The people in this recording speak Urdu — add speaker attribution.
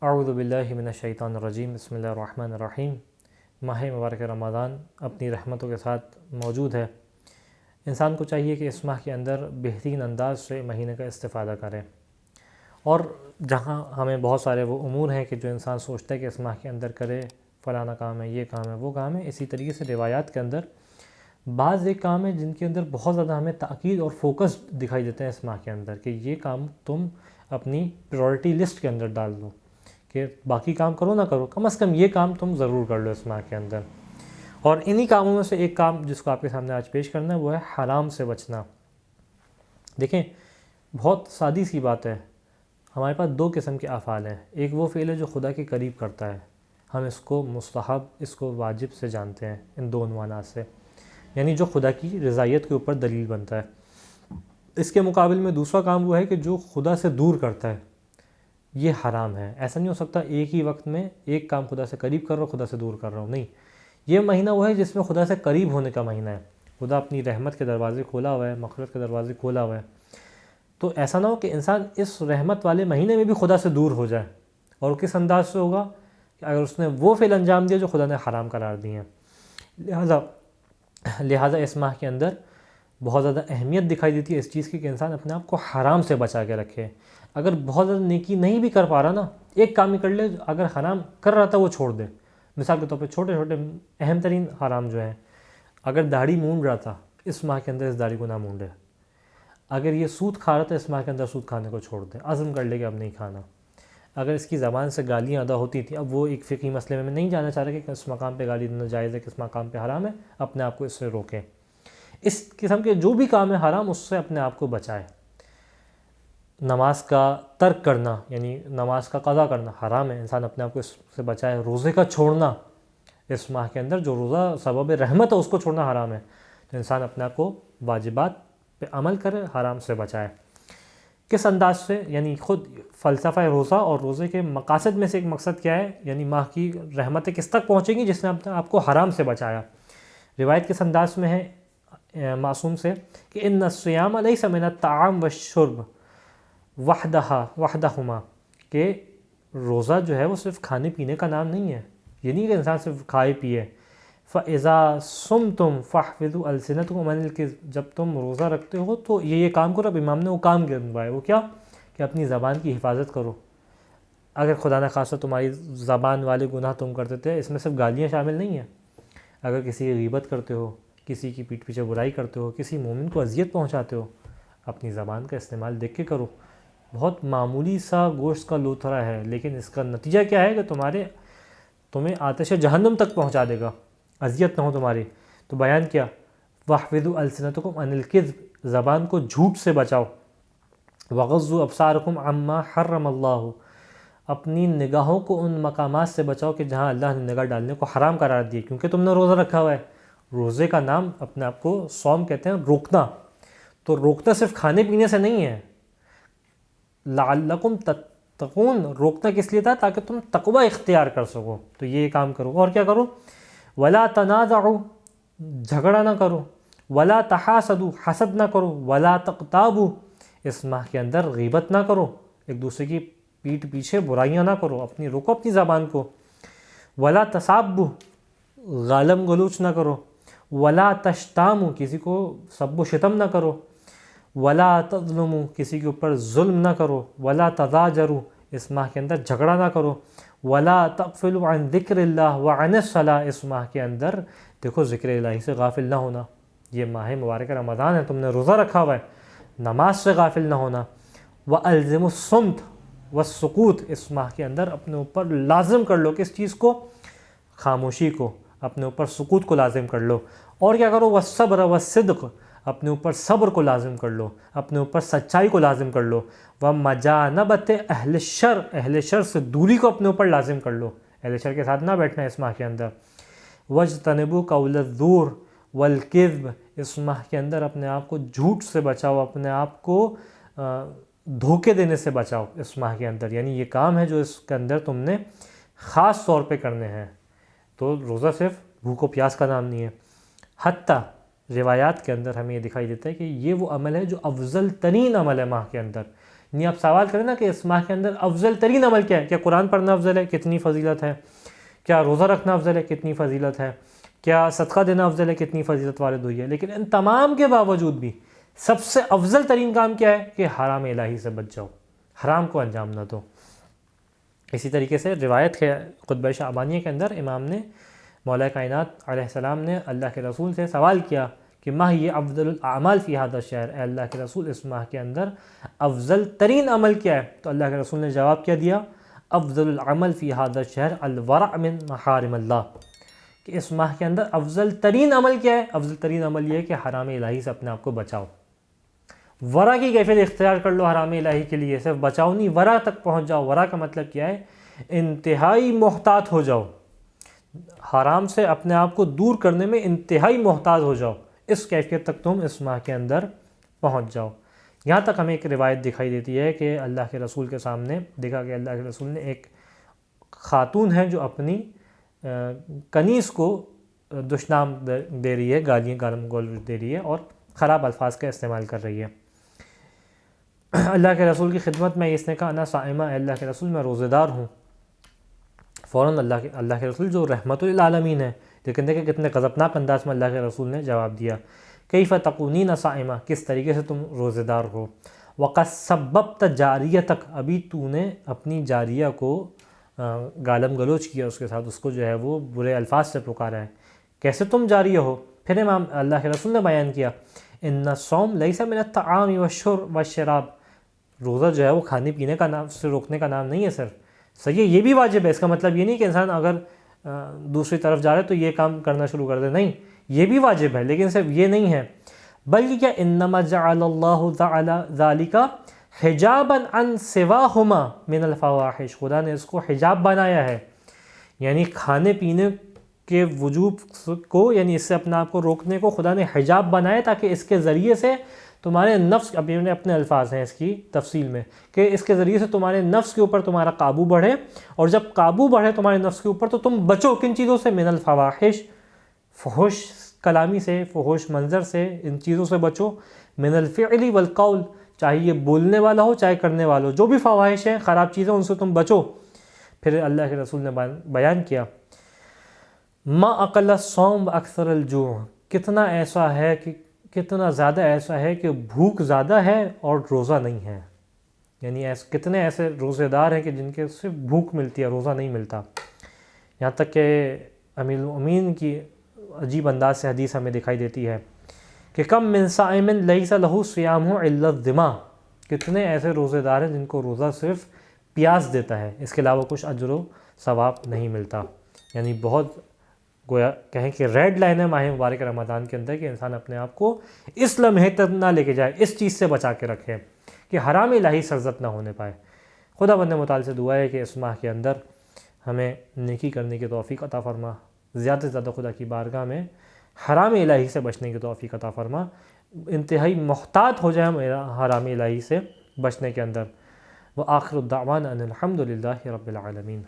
Speaker 1: اعوذ باللہ من الشیطان الرجیم، بسم اللہ الرحمن الرحیم۔ ماہ مبارک رمضان اپنی رحمتوں کے ساتھ موجود ہے۔ انسان کو چاہیے کہ اس ماہ کے اندر بہترین انداز سے مہینے کا استفادہ کرے، اور جہاں ہمیں بہت سارے وہ امور ہیں کہ جو انسان سوچتا ہے کہ اس ماہ کے اندر کرے، فلانا کام ہے، یہ کام ہے، وہ کام ہے، اسی طریقے سے روایات کے اندر بعض ایک کام ہے جن کے اندر بہت زیادہ ہمیں تاکید اور فوکس دکھائی دیتے ہیں اس ماہ کے اندر، کہ یہ کام تم اپنی پریورٹی لسٹ کے اندر ڈال دو، کہ باقی کام کرو نہ کرو، کم از کم یہ کام تم ضرور کر لو اس ماہ کے اندر۔ اور انہی کاموں میں سے ایک کام جس کو آپ کے سامنے آج پیش کرنا ہے وہ ہے حرام سے بچنا۔ دیکھیں، بہت سادی سی بات ہے، ہمارے پاس دو قسم کے افعال ہیں۔ ایک وہ فعل ہے جو خدا کے قریب کرتا ہے، ہم اس کو مستحب، اس کو واجب سے جانتے ہیں، ان دو عنوانات سے، یعنی جو خدا کی رضایت کے اوپر دلیل بنتا ہے۔ اس کے مقابل میں دوسرا کام وہ ہے کہ جو خدا سے دور کرتا ہے، یہ حرام ہے۔ ایسا نہیں ہو سکتا ایک ہی وقت میں ایک کام خدا سے قریب کر رہا ہوں، خدا سے دور کر رہا ہوں، نہیں۔ یہ مہینہ وہ ہے جس میں خدا سے قریب ہونے کا مہینہ ہے، خدا اپنی رحمت کے دروازے کھولا ہوا ہے، مغفرت کے دروازے کھولا ہوا ہے۔ تو ایسا نہ ہو کہ انسان اس رحمت والے مہینے میں بھی خدا سے دور ہو جائے، اور کس انداز سے ہوگا کہ اگر اس نے وہ فعل انجام دیا جو خدا نے حرام قرار دیے ہیں۔ لہٰذا اس ماہ کے اندر بہت زیادہ اہمیت دکھائی دیتی ہے اس چیز کی کہ انسان اپنے آپ کو حرام سے بچا کے رکھے۔ اگر بہت زیادہ نیکی نہیں بھی کر پا رہا نا، ایک کام ہی کر لے، اگر حرام کر رہا تھا وہ چھوڑ دے۔ مثال کے طور پہ چھوٹے چھوٹے اہم ترین حرام جو ہیں، اگر داڑھی مونڈ رہا تھا اس ماہ کے اندر اس داڑھی کو نہ مونڈے۔ اگر یہ سود کھا رہا تھا اس ماہ کے اندر سود کھانے کو چھوڑ دے، عزم کر لے کہ اب نہیں کھانا۔ اگر اس کی زبان سے گالیاں ادا ہوتی تھیں، اب وہ ایک فقہی مسئلے میں نہیں جانا چاہ رہا کہ کس مقام پہ گالی دینا جائز ہے، کس مقام پہ حرام ہے، اپنے آپ کو اس سے روکیں۔ اس قسم کے جو بھی کام ہے حرام، اس سے اپنے آپ کو بچائے۔ نماز کا ترک کرنا، یعنی نماز کا قضا کرنا حرام ہے، انسان اپنے آپ کو اس سے بچائے۔ روزے کا چھوڑنا اس ماہ کے اندر، جو روزہ سبب رحمت ہے، اس کو چھوڑنا حرام ہے۔ تو انسان اپنے آپ کو واجبات پہ عمل کرے، حرام سے بچائے۔ کس انداز سے؟ یعنی خود فلسفہ روزہ اور روزے کے مقاصد میں سے ایک مقصد کیا ہے، یعنی ماہ کی رحمتیں کس تک پہنچیں گی جس نے اپنے آپ کو حرام سے بچایا۔ روایت کس انداز میں ہے معصوم سے کہ ان الصیام لیس من الطعام والشرب وحدہما، کہ روزہ جو ہے وہ صرف کھانے پینے کا نام نہیں ہے، یہ نہیں کہ انسان صرف کھائے پیے۔ فَإِذَا صُمْتُمْ فَاحْفِظُوا أَلْسِنَتَكُمْ عَنِ الْكِذْبِ، جب تم روزہ رکھتے ہو تو یہ کام کرو۔ اب امام نے وہ کام گنوائے، وہ کیا؟ کہ اپنی زبان کی حفاظت کرو۔ اگر خدا نہ خواستہ تمہاری زبان والے گناہ تم کرتے تھے، اس میں صرف گالیاں شامل نہیں ہیں۔ اگر کسی کی غیبت کرتے ہو، کسی کی پیٹھ پیچھے برائی کرتے ہو، کسی مومن کو اذیت پہنچاتے ہو، اپنی زبان کا استعمال دیکھ کے کرو۔ بہت معمولی سا گوشت کا لوتھڑا ہے، لیکن اس کا نتیجہ کیا ہے کہ تمہیں آتش جہنم تک پہنچا دے گا، اذیت نہ ہو تمہاری۔ تو بیان کیا، وَاحْفِظُوا أَلْسِنَتَكُمْ عَنِ الْكِذْبِ، زبان کو جھوٹ سے بچاؤ۔ وَغَضُّوا أَبْصَارَكُمْ عَمَّا حَرَّمَ اللَّهُ، اپنی نگاہوں کو ان مقامات سے بچاؤ کہ جہاں اللہ نے نگاہ ڈالنے کو حرام قرار دیا، کیونکہ تم نے روزہ رکھا ہوا ہے۔ روزے کا نام اپنے آپ کو صوم کہتے ہیں، روکنا۔ تو روکنا صرف کھانے پینے سے نہیں ہے، لعلکم تتقون، روکنا کس لیے تھا؟ تاکہ تم تقوی اختیار کر سکو۔ تو یہ کام کرو، اور کیا کرو؟ ولا تنازعوا، جھگڑا نہ کرو۔ ولا تحاسدوا، حسد نہ کرو۔ ولا تغتابوا، اس ماہ کے اندر غیبت نہ کرو، ایک دوسرے کی پیٹھ پیچھے برائیاں نہ کرو، روکو اپنی زبان کو۔ ولا تسابوا، غالم گلوچ نہ کرو۔ ولا تشتاموا، کسی کو سب و شتم نہ کرو۔ ولا تظلموا، کسی کے اوپر ظلم نہ کرو۔ ولا تضاجروا، اس ماہ کے اندر جھگڑا نہ کرو۔ ولا تغفلوا عن ذکر اللہ وعن الصلاۃ، اس ماہ کے اندر دیکھو ذکر الہی سے غافل نہ ہونا۔ یہ ماہ مبارک رمضان ہے، تم نے روزہ رکھا ہوا ہے، نماز سے غافل نہ ہونا۔ وَأَلْزِمُوا الصُّمْتَ وَالسُّكُوتَ، اس ماہ کے اندر اپنے اوپر لازم کر لو کس چیز کو؟ خاموشی کو، اپنے اوپر سکوت کو لازم کر لو۔ اور کیا کرو؟ وَالصَّبْرَ وَالصِّدْقَ، اپنے اوپر صبر کو لازم کر لو، اپنے اوپر سچائی کو لازم کر لو۔ وَمَجَانَبَتِ أَهْلِ الشَّرِّ، اہل شر سے دوری کو اپنے اوپر لازم کر لو، اہل شر کے ساتھ نہ بیٹھنا اس ماہ کے اندر۔ وَاجْتَنِبُوا قَوْلَ الزُّورِ وَالْكِذْبِ، اس ماہ کے اندر اپنے آپ کو جھوٹ سے بچاؤ، اپنے آپ کو دھوکے دینے سے بچاؤ اس ماہ کے اندر۔ یعنی یہ کام ہے جو اس کے اندر تم نے خاص طور پہ کرنے ہیں۔ تو روزہ صرف بھوک و پیاس کا نام نہیں ہے، حتیٰ روایات کے اندر ہمیں یہ دکھائی دیتا ہے کہ یہ وہ عمل ہے جو افضل ترین عمل ہے ماہ کے اندر، نہیں آپ سوال کریں نا کہ اس ماہ کے اندر افضل ترین عمل کیا ہے، کیا قرآن پڑھنا افضل ہے، کتنی فضیلت ہے، کیا روزہ رکھنا افضل ہے، کتنی فضیلت ہے، کیا صدقہ دینا افضل ہے، کتنی فضیلت وارد ہوئی ہے، لیکن ان تمام کے باوجود بھی سب سے افضل ترین کام کیا ہے کہ حرام الہی سے بچ جاؤ، حرام کو انجام نہ دو۔ اسی طریقے سے روایت ہے خطبہ شعبانیہ کے اندر امام نے مولا کائنات علیہ السلام نے اللہ کے رسول سے سوال کیا کہ ماہ یہ افضل الاعمال فی ھذا الشہر، اے اللہ کے رسول اس ماہ کے اندر افضل ترین عمل کیا ہے؟ تو اللہ کے رسول نے جواب کیا دیا، افضل العمل فی ھذا الشہر الورع من محارم اللہ، کہ اس ماہ کے اندر افضل ترین عمل کیا ہے؟ افضل ترین عمل یہ ہے کہ حرام الہی سے اپنے آپ کو بچاؤ۔ ورع کی کیفیت اختیار کر لو حرام الہی کے لیے، صرف بچاؤ نہیں، ورع تک پہنچ جاؤ۔ ورع کا مطلب کیا ہے؟ انتہائی محتاط ہو جاؤ، حرام سے اپنے آپ کو دور کرنے میں انتہائی محتاط ہو جاؤ، اس کیفیت تک تم اس ماہ کے اندر پہنچ جاؤ۔ یہاں تک ہمیں ایک روایت دکھائی دیتی ہے کہ اللہ کے رسول کے سامنے دیکھا کہ اللہ کے رسول نے ایک خاتون ہے جو اپنی کنیز کو دشنام دے رہی ہے، گالیاں گالم گلوچ دے رہی ہے اور خراب الفاظ کا استعمال کر رہی ہے۔ اللہ کے رسول کی خدمت میں اس نے کہا انا صائمہ، اے اللہ کے رسول میں روزے دار ہوں۔ فوراً اللہ کے رسول جو رحمت للعالمین ہے، لیکن دیکھیں کتنے غضبناک انداز میں اللہ کے رسول نے جواب دیا، کیف تکونین صائمہ، کس طریقے سے تم روزے دار ہو، وقد سببت جاریتک، ابھی تو نے اپنی جاریہ کو گالم گلوچ کیا اس کے ساتھ، اس کو جو ہے وہ برے الفاظ سے پکارا ہے، کیسے تم جاریہ ہو؟ پھر امام اللہ کے رسول نے بیان کیا ان الصوم لیس من الطعام والشراب، روزہ جو ہے وہ کھانے پینے کا نام سے روکنے کا نام نہیں ہے صرف، صحیح یہ بھی واجب ہے، اس کا مطلب یہ نہیں کہ انسان اگر دوسری طرف جا رہا ہے تو یہ کام کرنا شروع کر دے، نہیں یہ بھی واجب ہے، لیکن صرف یہ نہیں ہے، بلکہ کیا انما جعل اللہ تعالی ذالک حجابا عن سواہما من الفواحش، خدا نے اس کو حجاب بنایا ہے، یعنی کھانے پینے کے وجوب کو، یعنی اس سے اپنے آپ کو روکنے کو خدا نے حجاب بنایا تاکہ اس کے ذریعے سے تمہارے نفس، ابھی اپنے الفاظ ہیں اس کی تفصیل میں، کہ اس کے ذریعے سے تمہارے نفس کے اوپر تمہارا قابو بڑھے، اور جب قابو بڑھے تمہارے نفس کے اوپر تو تم بچو کن چیزوں سے؟ من الفواحش، فحش کلامی سے، فحش منظر سے، ان چیزوں سے بچو، من الفعل والقول، چاہے یہ بولنے والا ہو چاہے کرنے والا ہو، جو بھی فواحش ہیں خراب چیزیں ان سے تم بچو۔ پھر اللہ کے رسول نے بیان کیا ما اقل الصوم اکثر الجوع، کتنا ایسا ہے کہ کتنا زیادہ ایسا ہے کہ بھوک زیادہ ہے اور روزہ نہیں ہے، یعنی کتنے ایسے روزے دار ہیں کہ جن کے صرف بھوک ملتی ہے، روزہ نہیں ملتا۔ یہاں تک کہ امیر المؤمنین کی عجیب انداز سے حدیث ہمیں دکھائی دیتی ہے کہ کم من صائم لیس لہ صیامہ الا الظما، کتنے ایسے روزے دار ہیں جن کو روزہ صرف پیاس دیتا ہے، اس کے علاوہ کچھ اجر و ثواب نہیں ملتا۔ یعنی بہت گویا کہیں کہ ریڈ لائن ہے ماہ مبارک رمضان کے اندر کہ انسان اپنے آپ کو اس لمحے تک نہ لے کے جائے، اس چیز سے بچا کے رکھے کہ حرام الہی سرزد نہ ہونے پائے۔ خدا بند متعال سے دعا ہے کہ اس ماہ کے اندر ہمیں نیکی کرنے کی توفیق عطا فرما، زیادہ سے زیادہ خدا کی بارگاہ میں حرام الہی سے بچنے کی توفیق عطا فرما، انتہائی محتاط ہو جائے ہم حرام الہی سے بچنے کے اندر۔ وآخر الدعوانا ان الحمد للہ رب العالمین۔